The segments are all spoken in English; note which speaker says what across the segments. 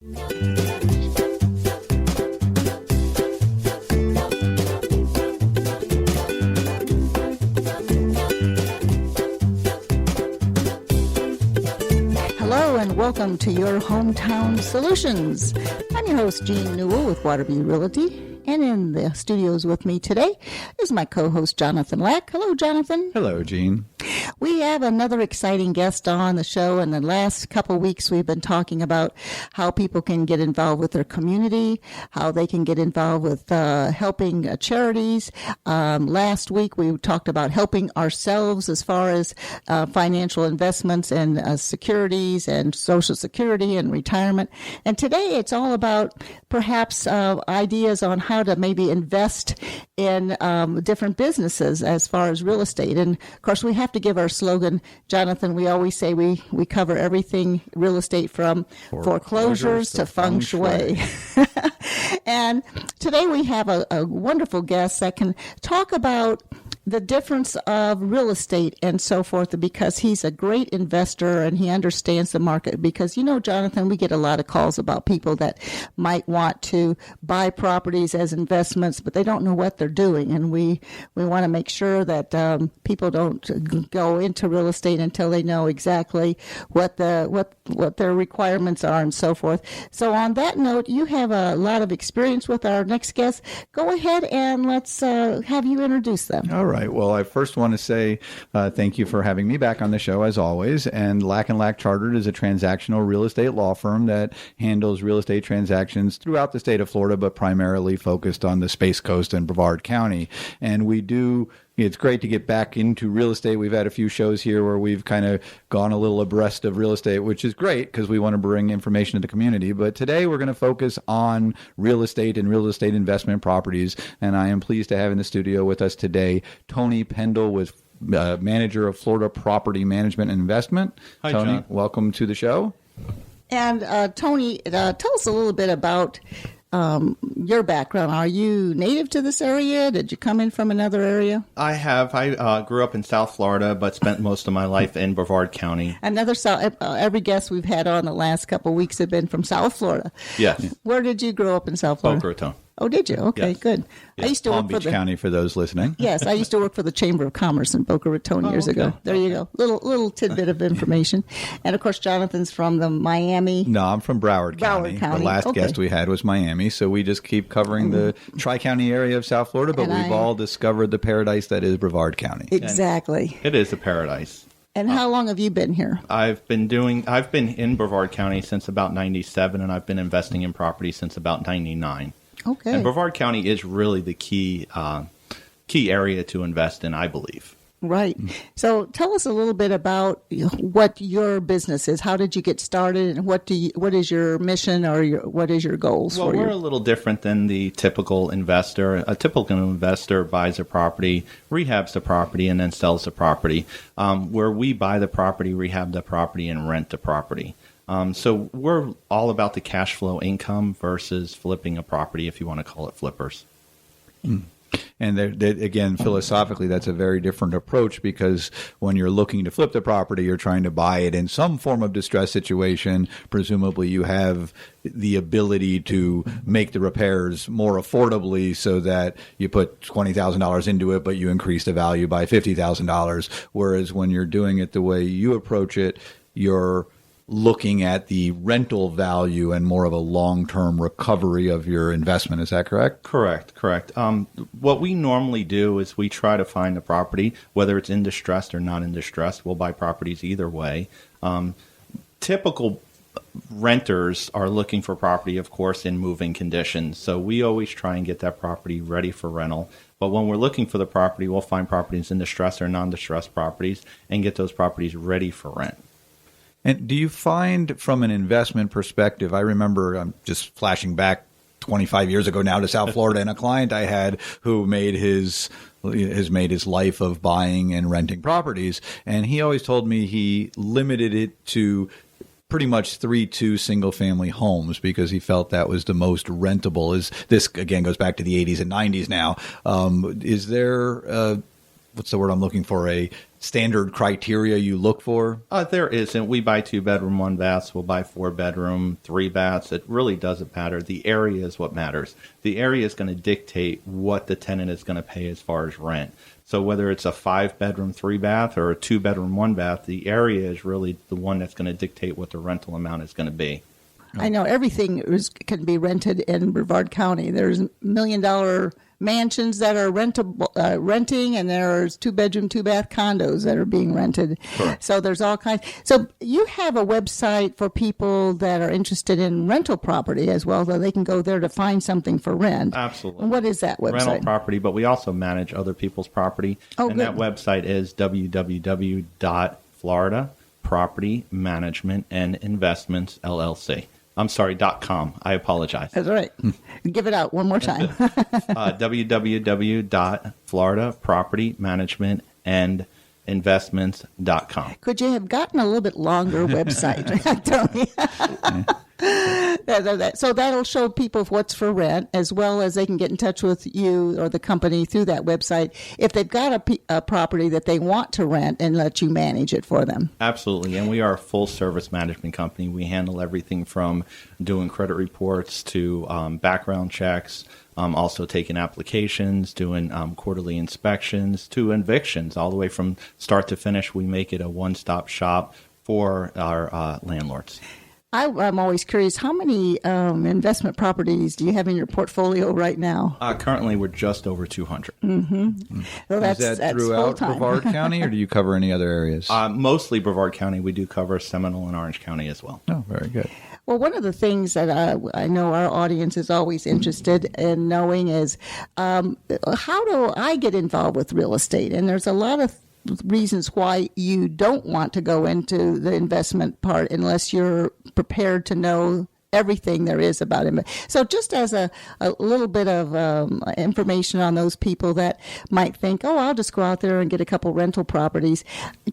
Speaker 1: Hello and welcome to your Hometown Solutions. I'm your host, Jean Newell with Waterview Realty. And in the studios with me today is my co-host, Jonathan Lack. Hello, Jonathan.
Speaker 2: Hello, Jean.
Speaker 1: We have another exciting guest on the show. In the last couple of weeks, we've been talking about how people can get involved with their community, how they can get involved with helping charities. Last week, we talked about helping ourselves as far as financial investments and securities and Social Security and retirement. And today, it's all about perhaps ideas on how to maybe invest in different businesses as far as real estate. And of course, we have to give our slogan, Jonathan. We always say we cover everything real estate from foreclosures to Feng Shui. And today we have a wonderful guest that can talk about the difference of real estate and so forth, because he's a great investor and he understands the market. Because, you know, Jonathan, we get a lot of calls about people that might want to buy properties as investments, but they don't know what they're doing. And we want to make sure that people don't go into real estate until they know exactly what their requirements are and so forth. So on that note, you have a lot of experience with our next guest. Go ahead and let's have you introduce them.
Speaker 2: All right. Well, I first want to say thank you for having me back on the show, as always. And Lack & Lack Chartered is a transactional real estate law firm that handles real estate transactions throughout the state of Florida, but primarily focused on the Space Coast and Brevard County. And it's great to get back into real estate. We've had a few shows here where we've kind of gone a little abreast of real estate, which is great because we want to bring information to the community. But today we're going to focus on real estate and real estate investment properties. And I am pleased to have in the studio with us today Tony Pendle, with manager of Florida Property Management and Investment.
Speaker 3: Hi,
Speaker 2: Tony,
Speaker 3: John.
Speaker 2: welcome to the show.
Speaker 1: And Tony, tell us a little bit about your background. Are you native to this area? Did you come in from another area?
Speaker 3: I have. I grew up in South Florida, but spent most of my life in Brevard County.
Speaker 1: Every guest we've had on the last couple of weeks have been from South Florida.
Speaker 3: Yes.
Speaker 1: Where did you grow up in South Florida?
Speaker 3: Boca Raton.
Speaker 1: Oh, did you? Okay,
Speaker 3: Yes.
Speaker 1: Good.
Speaker 3: Yes.
Speaker 1: I used to
Speaker 2: Palm
Speaker 1: work
Speaker 2: Beach County, for those listening.
Speaker 1: Yes, I used to work for the Chamber of Commerce in Boca Raton years ago. There you go. Little tidbit of information. And of course, Jonathan's from the Miami.
Speaker 2: No, I'm from Broward County. The last guest we had was Miami, so we just keep covering the Tri-County area of South Florida, but we've all discovered the paradise that is Brevard County.
Speaker 1: Exactly.
Speaker 3: And it is a paradise.
Speaker 1: And how long have you been here?
Speaker 3: I've been in Brevard County since about 97, and I've been investing in property since about 99.
Speaker 1: Okay.
Speaker 3: And Brevard County is really the key area to invest in, I believe.
Speaker 1: Right. So tell us a little bit about what your business is. How did you get started, and what is your mission, or what is your goals?
Speaker 3: Well, we're a little different than the typical investor. A typical investor buys a property, rehabs the property, and then sells the property. Where we buy the property, rehab the property, and rent the property. So we're all about the cash flow income versus flipping a property, if you want to call it flippers.
Speaker 2: And again, philosophically, that's a very different approach, because when you're looking to flip the property, you're trying to buy it in some form of distress situation. Presumably, you have the ability to make the repairs more affordably so that you put $20,000 into it, but you increase the value by $50,000. Whereas when you're doing it the way you approach it, you're looking at the rental value and more of a long-term recovery of your investment. Is that correct?
Speaker 3: Correct. What we normally do is we try to find a property, whether it's in distress or not in distress. We'll buy properties either way. Typical renters are looking for property, of course, in moving conditions. So we always try and get that property ready for rental. But when we're looking for the property, we'll find properties in distress or non-distress properties and get those properties ready for rent.
Speaker 2: And do you find, from an investment perspective, I remember, I'm just flashing back 25 years ago now to South Florida, and a client I had who has made his life of buying and renting properties, and he always told me he limited it to pretty much 3-2 single-family homes because he felt that was the most rentable. This, again, goes back to the 80s and 90s now. Is there what's the word I'm looking for? A standard criteria you look for?
Speaker 3: There isn't. We buy 2-bedroom, 1 baths. We'll buy 4-bedroom, 3 baths. It really doesn't matter. The area is what matters. The area is going to dictate what the tenant is going to pay as far as rent. So whether it's a 5-bedroom, 3-bath or a 2-bedroom, 1-bath, the area is really the one that's going to dictate what the rental amount is going to be.
Speaker 1: I know everything can be rented in Brevard County. There's $1 million mansions that are renting, and there's 2-bedroom, 2-bath condos that are being rented.
Speaker 2: Correct.
Speaker 1: So there's all kinds. So you have a website for people that are interested in rental property as well, so they can go there to find something for rent.
Speaker 3: Absolutely.
Speaker 1: And what is that website?
Speaker 3: Rental property, but we also manage other people's property.
Speaker 1: Oh,
Speaker 3: and
Speaker 1: good.
Speaker 3: that website is www.floridapropertymanagementandinvestments LLC. I'm sorry, .com. I apologize.
Speaker 1: That's right. Give it out one more time.
Speaker 3: www.floridapropertymanagementandinvestments.com.
Speaker 1: Could you have gotten a little bit longer website? So that'll show people what's for rent, as well as they can get in touch with you or the company through that website if they've got a property that they want to rent, and let you manage it for them.
Speaker 3: Absolutely. And we are a full service management company. We handle everything from doing credit reports to background checks, also taking applications, doing quarterly inspections to evictions, all the way from start to finish. We make it a one-stop shop for our landlords.
Speaker 1: I'm always curious, how many investment properties do you have in your portfolio right now?
Speaker 3: Currently, we're just over 200.
Speaker 1: Well,
Speaker 2: Is that throughout
Speaker 1: full-time.
Speaker 2: Brevard County, or do you cover any other areas?
Speaker 3: Mostly Brevard County. We do cover Seminole and Orange County as well.
Speaker 2: Oh, very good.
Speaker 1: Well, one of the things that I know our audience is always interested in knowing is how do I get involved with real estate? And there's a lot of reasons why you don't want to go into the investment part unless you're prepared to know everything there is about it. So just as a little bit of information on those people that might think, oh, I'll just go out there and get a couple rental properties.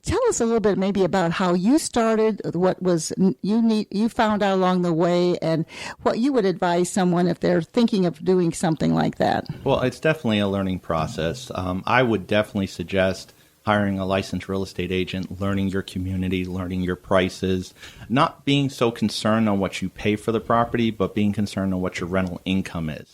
Speaker 1: Tell us a little bit maybe about how you started, what was you found out along the way, and what you would advise someone if they're thinking of doing something like that.
Speaker 3: Well, it's definitely a learning process. I would definitely suggest hiring a licensed real estate agent, learning your community, learning your prices, not being so concerned on what you pay for the property, but being concerned on what your rental income is.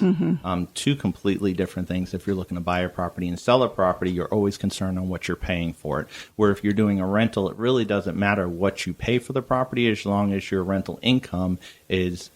Speaker 3: Two completely different things. If you're looking to buy a property and sell a property, you're always concerned on what you're paying for it. Where if you're doing a rental, it really doesn't matter what you pay for the property as long as your rental income is,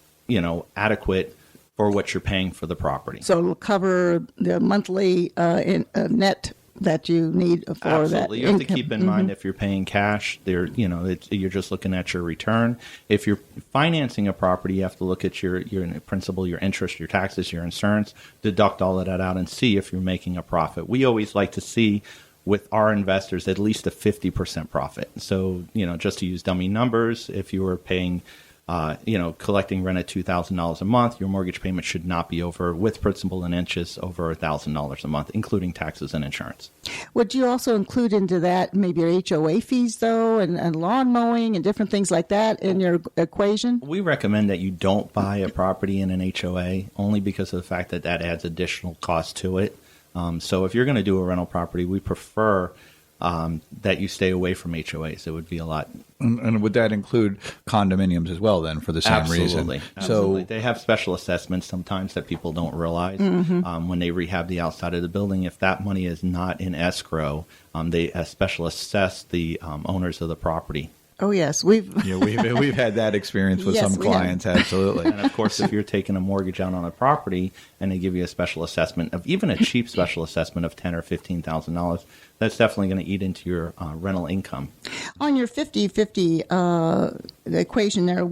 Speaker 3: adequate for what you're paying for the property.
Speaker 1: So it'll cover the monthly net that you need for
Speaker 3: Absolutely.
Speaker 1: that
Speaker 3: You have to
Speaker 1: income.
Speaker 3: keep in mind if you're paying cash, you're just looking at your return. If you're financing a property, you have to look at your principal, your interest, your taxes, your insurance, deduct all of that out and see if you're making a profit. We always like to see with our investors at least a 50% profit. So, just to use dummy numbers, if you were paying collecting rent at $2,000 a month, your mortgage payment should not be over, with principal and interest, over $1,000 a month, including taxes and insurance.
Speaker 1: Would you also include into that maybe your HOA fees, though, and lawn mowing and different things like that in your equation?
Speaker 3: We recommend that you don't buy a property in an HOA only because of the fact that adds additional cost to it. So if you're going to do a rental property, we prefer that you stay away from HOAs. It would be a lot.
Speaker 2: And would that include condominiums as well, then, for the same reason?
Speaker 3: Absolutely.
Speaker 2: So
Speaker 3: they have special assessments sometimes that people don't realize when they rehab the outside of the building. If that money is not in escrow, they special assess the owners of the property.
Speaker 1: Oh, yes. We've
Speaker 2: had that experience with
Speaker 1: Yes,
Speaker 2: some
Speaker 1: we have.
Speaker 2: clients, absolutely.
Speaker 3: And of course, if you're taking a mortgage out on a property and they give you a special assessment of even a cheap special assessment of $10,000 or $15,000, that's definitely going to eat into your rental income.
Speaker 1: On your 50-50 equation there,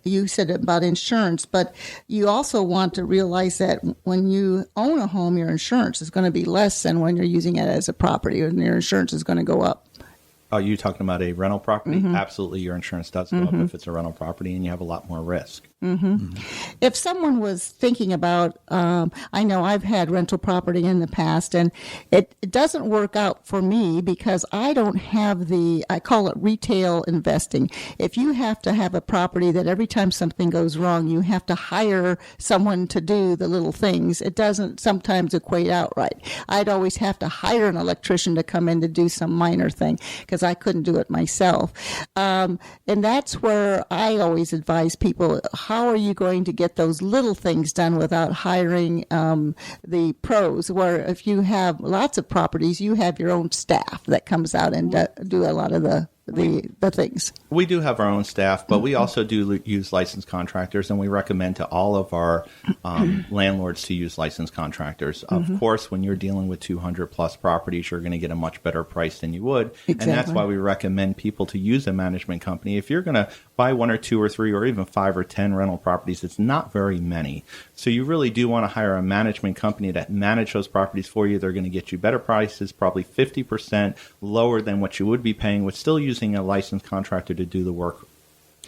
Speaker 1: you said about insurance, but you also want to realize that when you own a home, your insurance is going to be less than when you're using it as a property, and your insurance is going to go up.
Speaker 3: Are you talking about a rental property? Absolutely, your insurance does go up if it's a rental property, and you have a lot more risk.
Speaker 1: If someone was thinking about, I know I've had rental property in the past, and it doesn't work out for me because I don't have I call it retail investing. If you have to have a property that every time something goes wrong, you have to hire someone to do the little things, it doesn't sometimes equate out right. I'd always have to hire an electrician to come in to do some minor thing because I couldn't do it myself. And that's where I always advise people, how are you going to get those little things done without hiring the pros? Where if you have lots of properties, you have your own staff that comes out and do a lot of the things.
Speaker 3: We do have our own staff, but we also do use licensed contractors, and we recommend to all of our landlords to use licensed contractors. Of course, when you're dealing with 200 plus properties, you're going to get a much better price than you would.
Speaker 1: Exactly.
Speaker 3: And that's why we recommend people to use a management company. If you're going to buy 1 or 2 or 3 or even 5 or 10 rental properties, it's not very many. So you really do want to hire a management company to manage those properties for you. They're going to get you better prices, probably 50% lower than what you would be paying with still using a licensed contractor to do the work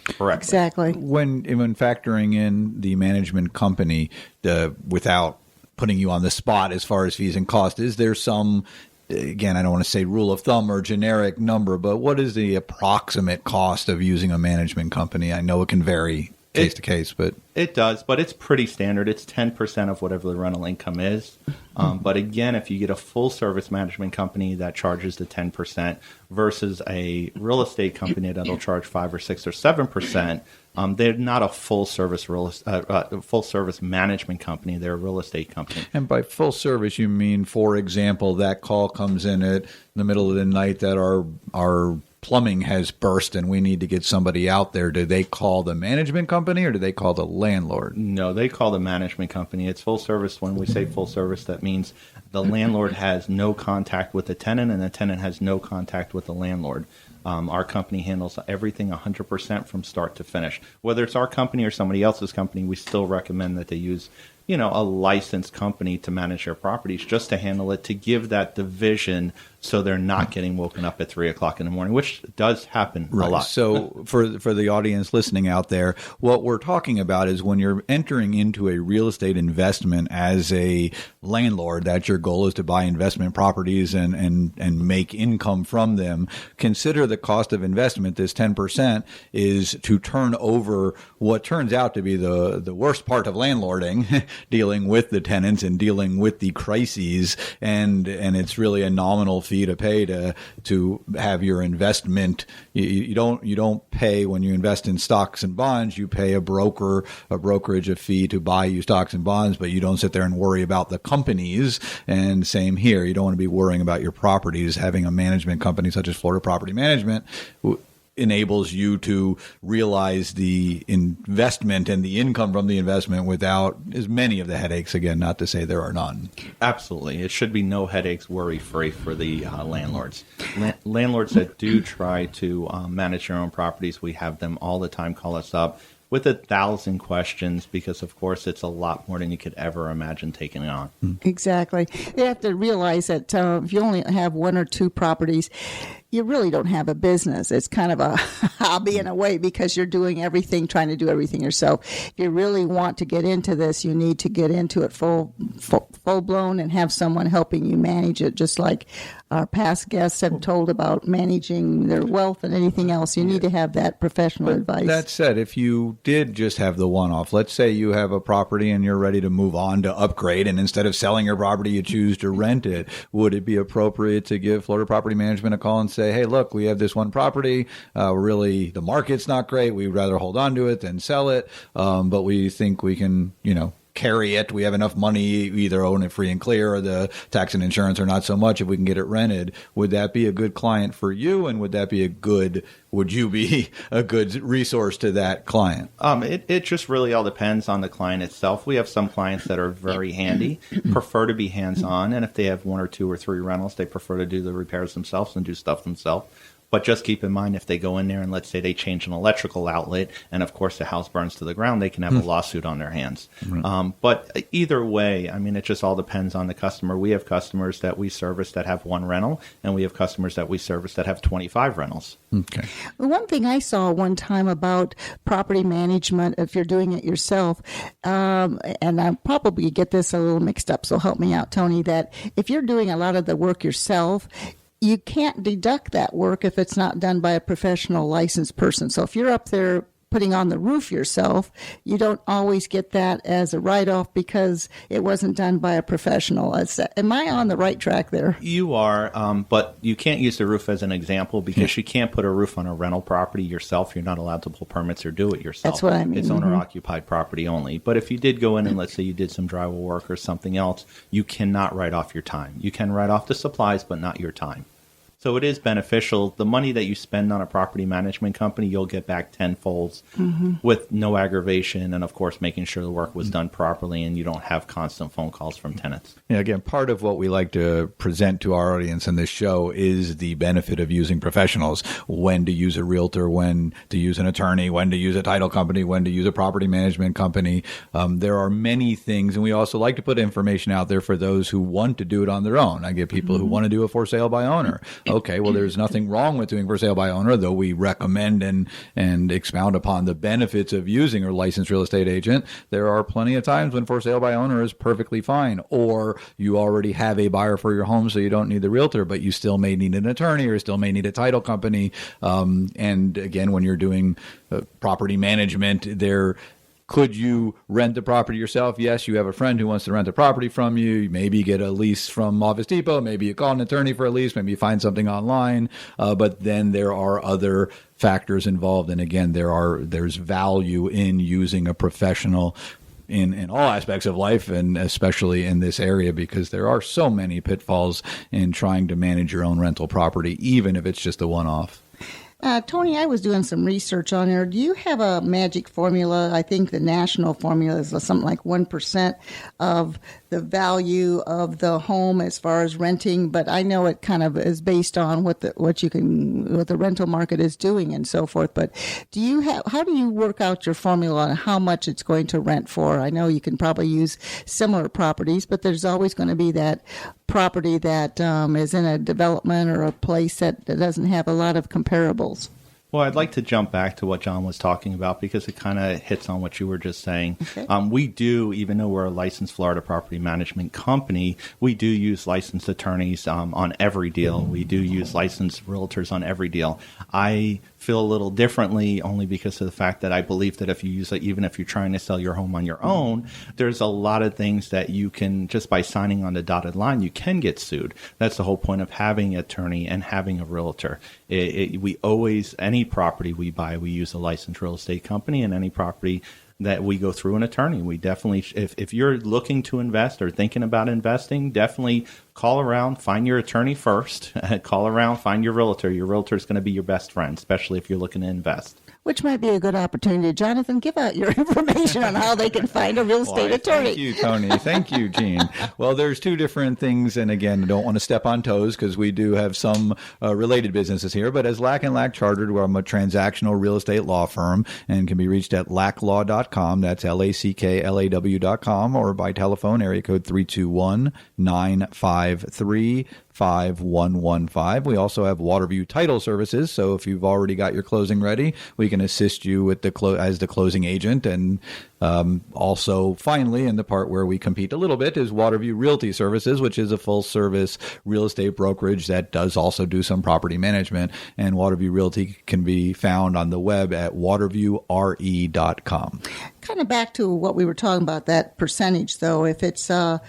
Speaker 3: correctly.
Speaker 1: Exactly.
Speaker 2: When factoring in the management company, without putting you on the spot as far as fees and cost, is there some, again, I don't want to say rule of thumb or generic number, but what is the approximate cost of using a management company? I know it can vary case to case, but
Speaker 3: it does, but it's pretty standard. It's 10% of whatever the rental income is. But again, if you get a full service management company that charges the 10% versus a real estate company that'll charge 5 or 6 or 7%, they're not a full service management company. They're a real estate company.
Speaker 2: And by full service, you mean, for example, that call comes in at the middle of the night that our plumbing has burst and we need to get somebody out there. Do they call the management company or do they call the landlord?
Speaker 3: No, they call the management company. It's full service. When we say full service, that means the landlord has no contact with the tenant and the tenant has no contact with the landlord. Our company handles everything 100% from start to finish. Whether it's our company or somebody else's company, we still recommend that they use a licensed company to manage their properties, just to handle it, to give that division so they're not getting woken up at 3 o'clock in the morning, which does happen a lot.
Speaker 2: So for the audience listening out there, what we're talking about is when you're entering into a real estate investment as a landlord, that your goal is to buy investment properties and make income from them. Consider the cost of investment. This 10% is to turn over what turns out to be the worst part of landlording, dealing with the tenants and dealing with the crises, and it's really a nominal fee to pay to have your investment. You don't pay when you invest in stocks and bonds. You pay a brokerage fee to buy you stocks and bonds, but you don't sit there and worry about the companies. And same here, you don't want to be worrying about your properties. Having a management company such as Florida Property Management enables you to realize the investment and the income from the investment without as many of the headaches. Again, not to say there are none.
Speaker 3: Absolutely. It should be no headaches, worry-free for the landlords. Landlords that do try to manage their own properties, we have them all the time call us up with 1,000 questions because, of course, it's a lot more than you could ever imagine taking it on.
Speaker 1: Exactly. You have to realize that if you only have 1 or 2 properties, you really don't have a business. It's kind of a hobby in a way because you're doing everything, trying to do everything yourself. If you really want to get into this, you need to get into it full blown and have someone helping you manage it, just like our past guests have told about managing their wealth and anything else. You need to have that professional advice.
Speaker 2: That said, if you did just have the one-off, let's say you have a property and you're ready to move on to upgrade, and instead of selling your property, you choose to rent it, would it be appropriate to give Florida Property Management a call and say, hey, look, we have this one property. Really, the market's not great. We'd rather hold on to it than sell it. But we think we can, carry it. We have enough money, either own it free and clear, or the tax and insurance are not so much if we can get it rented. Would that be a good client for you? And would you be a good resource to that client?
Speaker 3: It just really all depends on the client itself. We have some clients that are very handy, prefer to be hands-on, and if they have 1 or 2 or 3 rentals, they prefer to do the repairs themselves and do stuff themselves. But just keep in mind, if they go in there and let's say they change an electrical outlet and, of course, the house burns to the ground, they can have a lawsuit on their hands. But either way, I mean, it just all depends on the customer. We have customers that we service that have one rental, and we have customers that we service that have 25 rentals.
Speaker 2: Okay.
Speaker 1: One thing I saw one time about property management, if you're doing it yourself, and I probably get this a little mixed up, so help me out, Tony, that if you're doing a lot of the work yourself, you can't deduct that work if it's not done by a professional licensed person. So if you're up there putting on the roof yourself, you don't always get that as a write-off because it wasn't done by a professional. Am I on the right track there?
Speaker 3: You are, but you can't use the roof as an example because you can't put a roof on a rental property yourself. You're not allowed to pull permits or do it yourself.
Speaker 1: That's what I mean.
Speaker 3: It's owner-occupied property only. But if you did go in and let's say you did some drywall work or something else, you cannot write off your time. You can write off the supplies, but not your time. So it is beneficial. The money that you spend on a property management company, you'll get back tenfold with no aggravation and, of course, making sure the work was done properly and you don't have constant phone calls from tenants.
Speaker 2: Yeah, again, part of what we like to present to our audience in this show is the benefit of using professionals, when to use a realtor, when to use an attorney, when to use a title company, when to use a property management company. There are many things, and we also like to put information out there for those who want to do it on their own. I get people who want to do a for sale by owner. Okay, well, there's nothing wrong with doing for sale by owner, though we recommend and expound upon the benefits of using a licensed real estate agent. There are plenty of times when for sale by owner is perfectly fine, or you already have a buyer for your home, so you don't need the realtor, but you still may need an attorney or still may need a title company. And again, when you're doing property management, could you rent the property yourself? Yes, you have a friend who wants to rent the property from you. Maybe you get a lease from Office Depot. Maybe you call an attorney for a lease. Maybe you find something online. But then there are other factors involved. And again, there's value in using a professional in all aspects of life, and especially in this area, because there are so many pitfalls in trying to manage your own rental property, even if it's just a one-off.
Speaker 1: Tony, I was doing some research on there. Do you have a magic formula? I think the national formula is something like 1% of the value of the home as far as renting, but I know it kind of is based on what the rental market is doing and so forth. But how do you work out your formula on how much it's going to rent for? I know you can probably use similar properties, but there's always going to be that property that is in a development or a place that doesn't have a lot of comparables.
Speaker 3: Well, I'd like to jump back to what John was talking about because it kind of hits on what you were just saying. Okay. We do, even though we're a licensed Florida property management company, we do use licensed attorneys on every deal. We do use licensed realtors on every deal. I feel a little differently only because of the fact that I believe that if you use it, even if you're trying to sell your home on your own, there's a lot of things that you can, just by signing on the dotted line, you can get sued. That's the whole point of having an attorney and having a realtor. We always, any property we buy, we use a licensed real estate company, and any property that we go through an attorney. We definitely, if you're looking to invest or thinking about investing, definitely call around, find your attorney first, call around, find your realtor. Your realtor is going to be your best friend, especially if you're looking to invest.
Speaker 1: Which might be a good opportunity. Jonathan, give out your information on how they can find a real estate attorney.
Speaker 2: Thank you, Tony. Thank you, Jean. Well, there's two different things, and again, I don't want to step on toes because we do have some related businesses here, but as Lack & Lack Chartered, we're a transactional real estate law firm and can be reached at lacklaw.com. That's LACKLAW.com, or by telephone, area code 321-953-5115. We also have Waterview Title Services, so if you've already got your closing ready, we can assist you with as the closing agent. And also, finally, in the part where we compete a little bit, is Waterview Realty Services, which is a full-service real estate brokerage that does also do some property management. And Waterview Realty can be found on the web at waterviewre.com.
Speaker 1: Kind of back to what we were talking about, that percentage, though, if it's a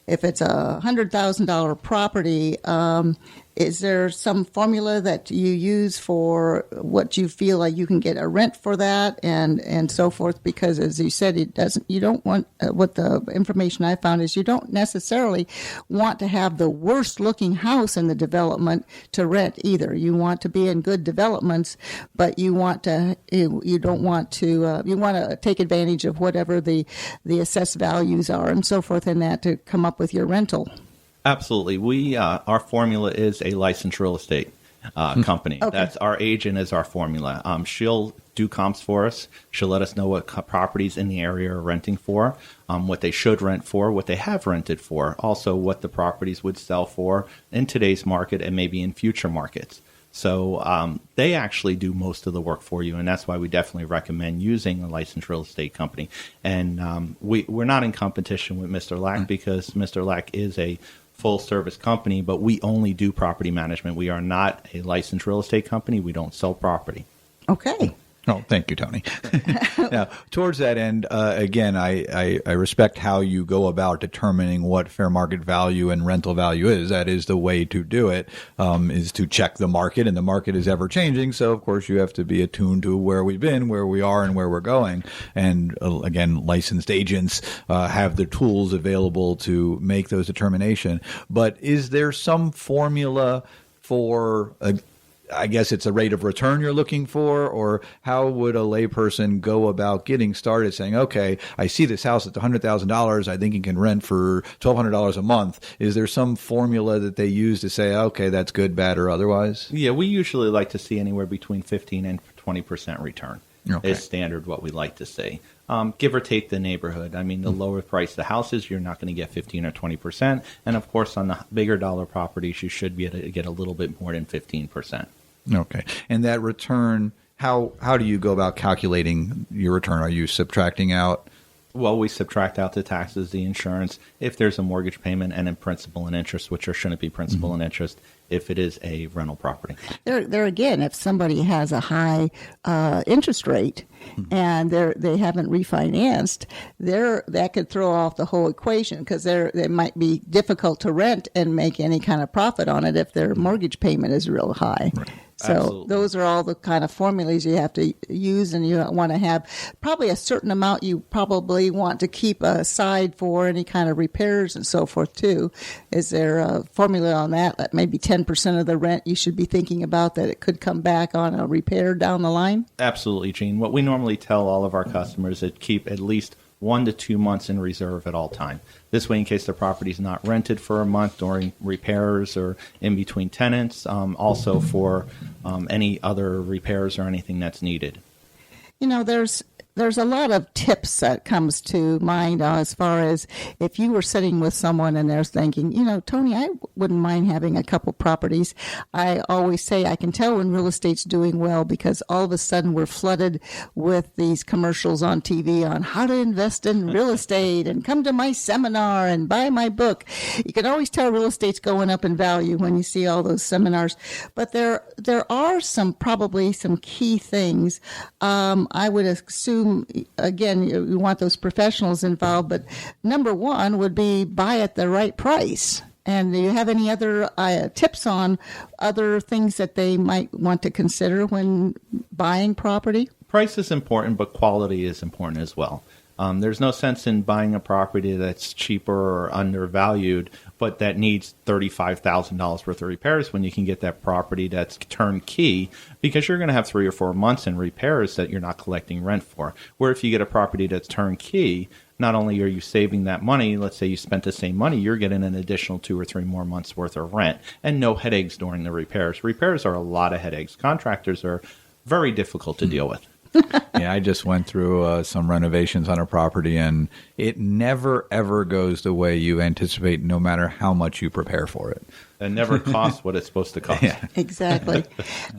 Speaker 1: $100,000 property, is there some formula that you use for what you feel like you can get a rent for that and so forth? Because as you said, you don't want, what the information I found is you don't necessarily want to have the worst looking house in the development to rent either. You want to be in good developments, but you want to take advantage of whatever the assessed values are and so forth in that to come up with your rental.
Speaker 3: Absolutely. Our formula is a licensed real estate. company.
Speaker 1: Okay.
Speaker 3: That's our agent is our formula. She'll do comps for us. She'll let us know what properties in the area are renting for, what they should rent for, what they have rented for, also what the properties would sell for in today's market and maybe in future markets. So they actually do most of the work for you, and that's why we definitely recommend using a licensed real estate company. And we're not in competition with Mr. Lack because Mr. Lack is a full-service company, but we only do property management. We are not a licensed real estate company. We don't sell property.
Speaker 1: Okay.
Speaker 2: Oh, thank you, Tony. Now, towards that end, again, I respect how you go about determining what fair market value and rental value is. That is the way to do it, is to check the market, and the market is ever changing. So, of course, you have to be attuned to where we've been, where we are, and where we're going. And again, licensed agents have the tools available to make those determinations. But is there some formula for I guess it's a rate of return you're looking for, or how would a layperson go about getting started saying, okay, I see this house at $100,000. I think it can rent for $1,200 a month. Is there some formula that they use to say, okay, that's good, bad, or otherwise?
Speaker 3: Yeah, we usually like to see anywhere between 15 and 20% return.
Speaker 2: Okay.
Speaker 3: Is standard what we like to see. Give or take the neighborhood. I mean, the lower price the houses, you're not going to get 15 or 20%. And, of course, on the bigger dollar properties, you should be able to get a little bit more than 15%.
Speaker 2: Okay. And that return, how do you go about calculating your return? Are you subtracting out?
Speaker 3: Well, we subtract out the taxes, the insurance, if there's a mortgage payment, and in principal and interest, which there shouldn't be principal and interest if it is a rental property.
Speaker 1: There again, if somebody has a high interest rate and they haven't refinanced, that could throw off the whole equation because it might be difficult to rent and make any kind of profit on it if their mortgage payment is real high.
Speaker 2: Right.
Speaker 1: So
Speaker 3: Absolutely.
Speaker 1: those are all the kind of formulas you have to use, and you want to have probably a certain amount you probably want to keep aside for any kind of repairs and so forth too. Is there a formula on that? That maybe 10% of the rent you should be thinking about that it could come back on a repair down the line?
Speaker 3: Absolutely, Gene. What we normally tell all of our customers is keep at least 1 to 2 months in reserve at all time. This way, in case the property is not rented for a month during repairs or in between tenants, also for any other repairs or anything that's needed.
Speaker 1: You know, there's a lot of tips that comes to mind as far as if you were sitting with someone and they're thinking, you know, Tony, I wouldn't mind having a couple properties. I always say I can tell when real estate's doing well because all of a sudden we're flooded with these commercials on TV on how to invest in real estate and come to my seminar and buy my book. You can always tell real estate's going up in value when you see all those seminars. But there are probably some key things. I would assume, again, you want those professionals involved, but number one would be buy at the right price. And do you have any other tips on other things that they might want to consider when buying property?
Speaker 3: Price is important, but quality is important as well. There's no sense in buying a property that's cheaper or undervalued, but that needs $35,000 worth of repairs when you can get that property that's turnkey, because you're going to have 3 or 4 months in repairs that you're not collecting rent for. Where if you get a property that's turnkey, not only are you saving that money, let's say you spent the same money, you're getting an additional 2 or 3 more months worth of rent and no headaches during the repairs. Repairs are a lot of headaches. Contractors are very difficult to deal with.
Speaker 2: Yeah, I just went through some renovations on a property, and it never, ever goes the way you anticipate, no matter how much you prepare for it.
Speaker 3: It never costs what it's supposed to cost.
Speaker 2: Yeah.
Speaker 1: Exactly.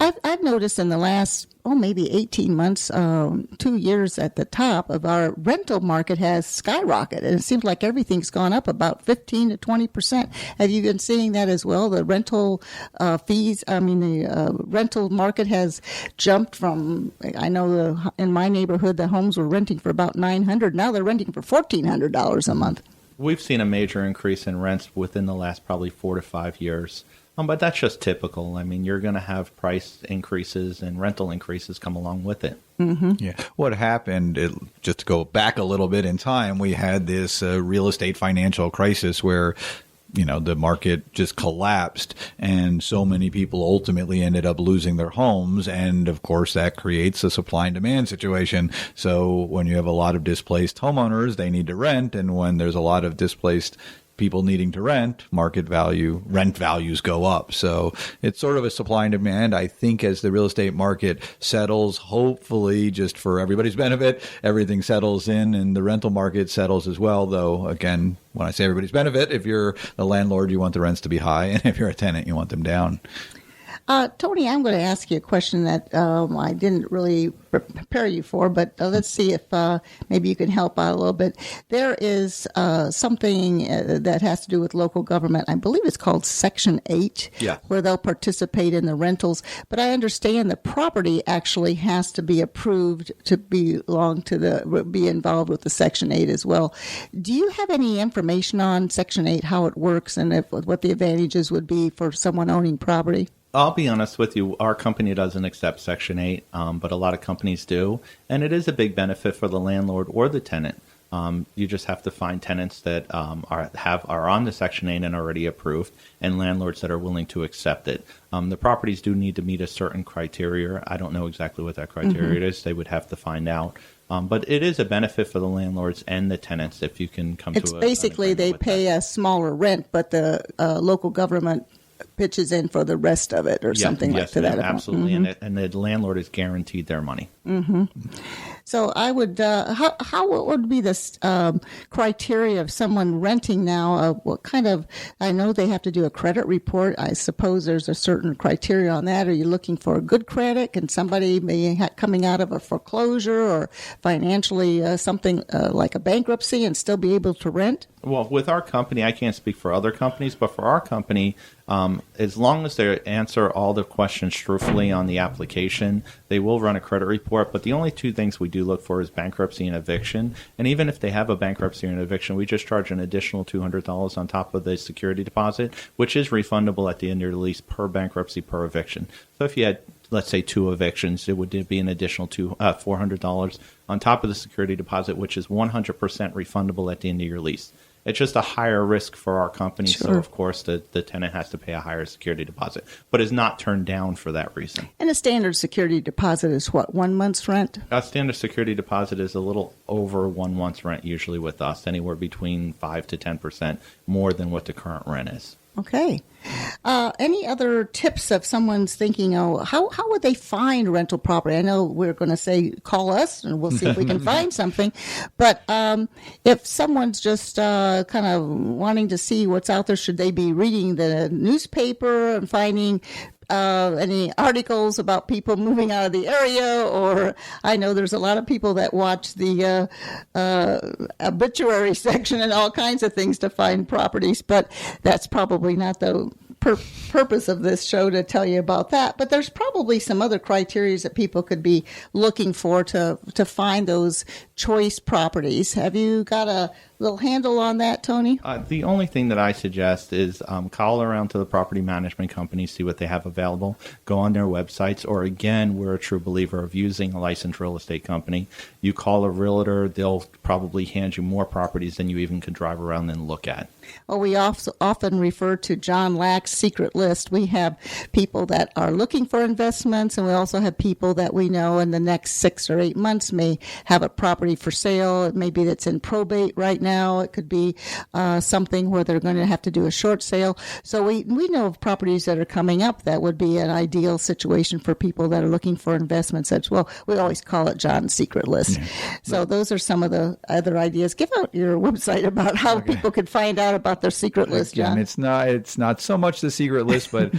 Speaker 1: I've noticed in the last, maybe 18 months, 2 years at the top of our rental market has skyrocketed. And it seems like everything's gone up about 15 to 20%. Have you been seeing that as well? The rental fees, the rental market has jumped from, I know in my neighborhood, the homes were renting for about $900. Now they're renting for $1,400 a month.
Speaker 3: We've seen a major increase in rents within the last probably 4 to 5 years. But that's just typical. I mean, you're going to have price increases and rental increases come along with it.
Speaker 1: Mm-hmm.
Speaker 2: Yeah. What happened, just to go back a little bit in time, we had this real estate financial crisis where the market just collapsed and so many people ultimately ended up losing their homes. And of course, that creates a supply and demand situation. So when you have a lot of displaced homeowners, they need to rent. And when there's a lot of displaced people needing to rent, rent values go up. So it's sort of a supply and demand. I think as the real estate market settles, hopefully just for everybody's benefit, everything settles in and the rental market settles as well. Though, again, when I say everybody's benefit, if you're a landlord, you want the rents to be high. And if you're a tenant, you want them down.
Speaker 1: Tony, I'm going to ask you a question that I didn't really prepare you for, but let's see if maybe you can help out a little bit. There is something that has to do with local government. I believe it's called Section 8, where they'll participate in the rentals. But I understand the property actually has to be approved to be involved with the Section 8 as well. Do you have any information on Section 8, how it works, and what the advantages would be for someone owning property?
Speaker 3: I'll be honest with you, our company doesn't accept Section 8, but a lot of companies do, and it is a big benefit for the landlord or the tenant. You just have to find tenants that are on the Section 8 and already approved, and landlords that are willing to accept it. The properties do need to meet a certain criteria. I don't know exactly what that criteria is. They would have to find out. But it is a benefit for the landlords and the tenants if you can come to
Speaker 1: It's basically they pay a smaller rent, but the local government pitches in for the rest of it or something like that.
Speaker 3: Absolutely. And the landlord is guaranteed their money.
Speaker 1: Mm-hmm. So I would, how would be this criteria of someone renting now? What kind of, I know they have to do a credit report. I suppose there's a certain criteria on that. Are you looking for a good credit? Can somebody be coming out of a foreclosure or financially something like a bankruptcy and still be able to rent?
Speaker 3: Well, with our company, I can't speak for other companies, but for our company, as long as they answer all the questions truthfully on the application, they will run a credit report. But the only two things we do look for is bankruptcy and eviction. And even if they have a bankruptcy or an eviction, we just charge an additional $200 on top of the security deposit, which is refundable at the end of the lease per bankruptcy, per eviction. So if you had, let's say, 2 evictions, it would be an additional $400 on top of the security deposit, which is 100% refundable at the end of your lease. It's just a higher risk for our company, so of course the tenant has to pay a higher security deposit, but is not turned down for that reason.
Speaker 1: And a standard security deposit is what, 1 month's rent?
Speaker 3: A standard security deposit is a little over 1 month's rent usually with us, anywhere between 5 to 10% more than what the current rent is.
Speaker 1: Okay. Any other tips if someone's thinking, how would they find rental property? I know we're going to say call us and we'll see if we can find something. But if someone's just kind of wanting to see what's out there, should they be reading the newspaper and finding any articles about people moving out of the area? Or I know there's a lot of people that watch the obituary section and all kinds of things to find properties, but that's probably not the purpose of this show to tell you about that. But there's probably some other criteria that people could be looking for to find those choice properties. Have you got a little handle on that, Tony?
Speaker 3: The only thing that I suggest is call around to the property management companies, see what they have available, go on their websites, or again, we're a true believer of using a licensed real estate company. You call a realtor, they'll probably hand you more properties than you even could drive around and look at.
Speaker 1: Well, we often refer to John Lack's secret list. We have people that are looking for investments, and we also have people that we know in the next 6 or 8 months may have a property for sale. It may be that's in probate right now. It could be something where they're going to have to do a short sale. So we know of properties that are coming up that would be an ideal situation for people that are looking for investments as well. We always call it John's secret list. Yeah. So those are some of the other ideas. Give out your website about how people could find out about their secret list, John.
Speaker 2: It's not so much the secret list, but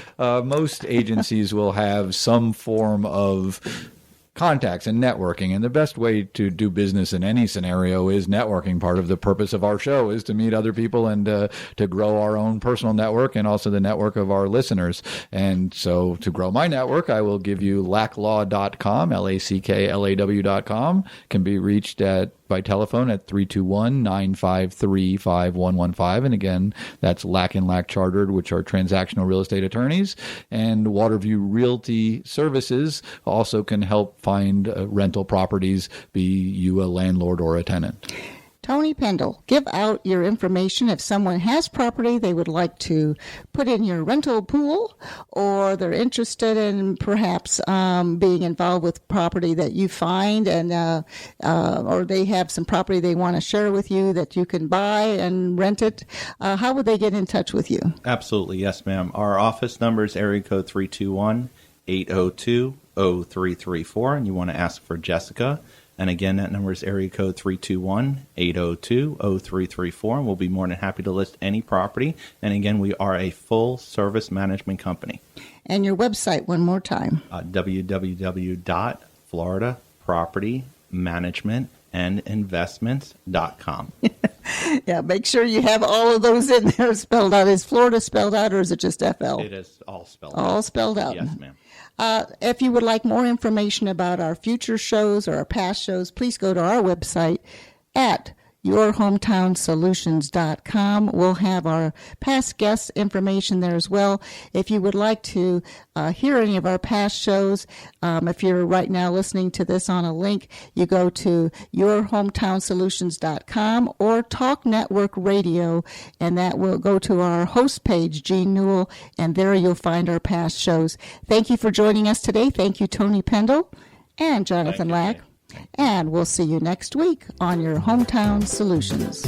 Speaker 2: most agencies will have some form of contacts and networking. And the best way to do business in any scenario is networking. Part of the purpose of our show is to meet other people and to grow our own personal network and also the network of our listeners. And so to grow my network, I will give you lacklaw.com, LACKLAW.com. Can be reached by telephone at 321-953-5115. And again, that's Lack and Lack Chartered, which are transactional real estate attorneys. And Waterview Realty Services also can help find rental properties, be you a landlord or a tenant.
Speaker 1: Tony Pendle, give out your information if someone has property they would like to put in your rental pool, or they're interested in perhaps being involved with property that you find, and or they have some property they want to share with you that you can buy and rent it. How would they get in touch with you?
Speaker 3: Absolutely. Yes, ma'am. Our office number is area code 321-802-0334, and you want to ask for Jessica. And again, that number is area code 321-802-0334, and we'll be more than happy to list any property. And again, we are a full service management company.
Speaker 1: And your website one more time.
Speaker 3: www.floridapropertymanagementandinvestments.com.
Speaker 1: Yeah, make sure you have all of those in there spelled out. Is Florida spelled out, or is it just FL?
Speaker 3: It is all spelled out.
Speaker 1: All spelled out.
Speaker 3: Yes, ma'am.
Speaker 1: If you would like more information about our future shows or our past shows, please go to our website at yourhometownsolutions.com. We'll have our past guest information there as well. If you would like to hear any of our past shows, if you're right now listening to this on a link, you go to yourhometownsolutions.com or Talk Network Radio, and that will go to our host page, Jean Newell, and there you'll find our past shows. Thank you for joining us today. Thank you, Tony Pendle and Jonathan Lack. And we'll see you next week on Your Hometown Solutions.